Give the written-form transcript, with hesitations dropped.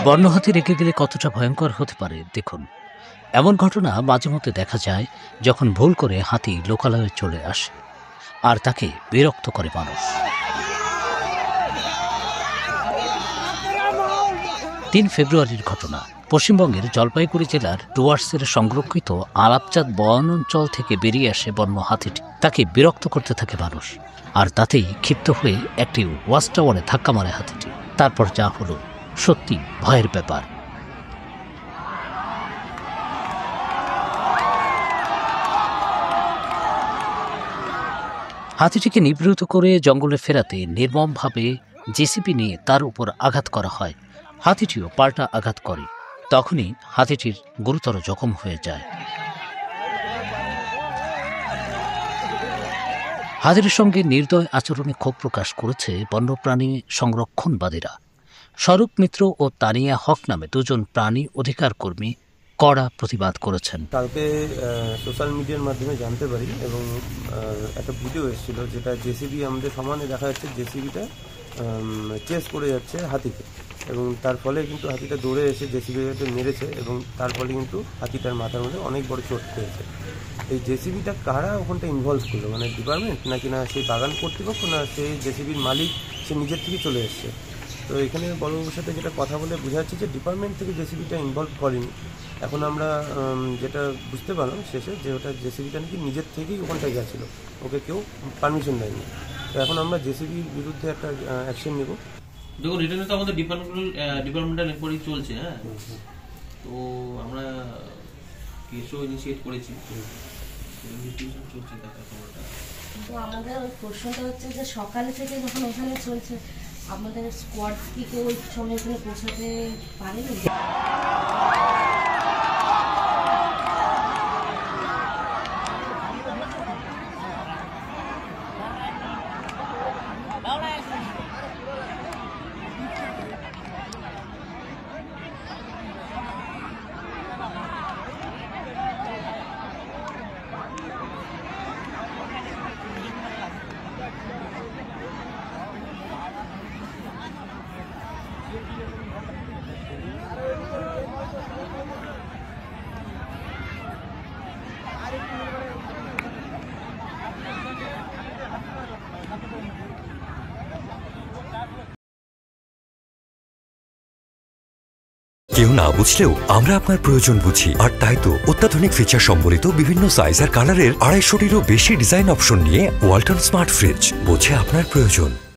বন্য হাতি রেগে গেলে কতটা ভয়ঙ্কর হতে পারে দেখুন। এমন ঘটনা মাঝে মধ্যে দেখা যায় যখন ভুল করে হাতি লোকালয়ে চলে আসে আর তাকে বিরক্ত করে মানুষ। ৩ ফেব্রুয়ারির ঘটনা। পশ্চিমবঙ্গের জলপাইগুড়ি জেলার ডুয়ার্সের সংরক্ষিত আলাপচাঁদ বনাঞ্চল থেকে বেরিয়ে আসে বন্য হাতিটি। তাকে বিরক্ত করতে থাকে মানুষ, আর তাতেই ক্ষিপ্ত হয়ে একটি ওয়াচ টাওয়ারে ধাক্কা মারে হাতিটি। তারপর যা হলো সত্যি ভয়ের ব্যাপার। হাতিটিকে নিবৃত করে জঙ্গলে ফেরাতে নির্মমভাবে জেসিবি নিয়ে তার উপর আঘাত করা হয়। হাতিটিও পাল্টা আঘাত করে। তখনই হাতিটির গুরুতর জখম হয়ে যায়। হাতির সঙ্গে নির্দয় আচরণে ক্ষোভ প্রকাশ করেছে বন্যপ্রাণী সংরক্ষণবাদীরা। স্বরূপ মিত্র ও তানিয়া হক নামে দুজন প্রাণী অধিকার কর্মী কড়া প্রতিবাদ করেছেন। কালকে সোশ্যাল মিডিয়ার মাধ্যমে জানতে পারি এবং একটা ভিডিও এসেছিল, যেটা জেসিবি আমাদের সমানে দেখা যাচ্ছে জেসিবিটা চেস করে যাচ্ছে হাতিকে, এবং তার ফলে কিন্তু হাতিটা দৌড়ে এসে জেসিবিটাকে মেরেছে এবং তার ফলে কিন্তু হাতিটার মাথার মধ্যে অনেক বড় চোট পেয়েছে। এই জেসিবিটা কারা ওখানটা ইনভলভ করলো, মানে ডিপার্টমেন্ট নাকি না সেই বাগান কর্তৃপক্ষ, না সেই জেসিবির মালিক সে নিজের থেকে চলে এসছে? তো এখানে বড়বাবুর সাথে যেটা কথা বলে বোঝা যাচ্ছে যে ডিপার্টমেন্ট থেকে জেসিবিটা ইনভলভ করেনি। এখন আমরা যেটা বুঝতে পারলাম শেষে, যে ওটা জেসিবিটা নাকি নিজের থেকেই ওখানটায় গেছিলো, ওকে কেউ পারমিশন দেয়নি। তো এখন আমরা জেসিবির বিরুদ্ধে একটা অ্যাকশন নেব। দেখুন, রিটার্নে তো আমাদের ডিপার্টমেন্টাল এনকোয়ারি চলছে। হ্যাঁ, তো আমরা কেসও ইনিশিয়েট করেছি, ইনভেস্টিগেশন চলছে। তো আমাদের ওই প্রশ্নটা হচ্ছে যে সকালে থেকে যখন ওখানে চলছে, আমাদের স্কোয়াড কি কেউ ওই সময় ওখানে পৌঁছাতে পারেনি? কেউ না বুঝলেও আমরা আপনার প্রয়োজন বুঝি, আর তাই তো অত্যাধুনিক ফিচার সম্বলিত বিভিন্ন সাইজ আর কালারের 250-টিরও বেশি ডিজাইন অপশন নিয়ে ওয়ালটন স্মার্ট ফ্রিজ বোঝে আপনার প্রয়োজন।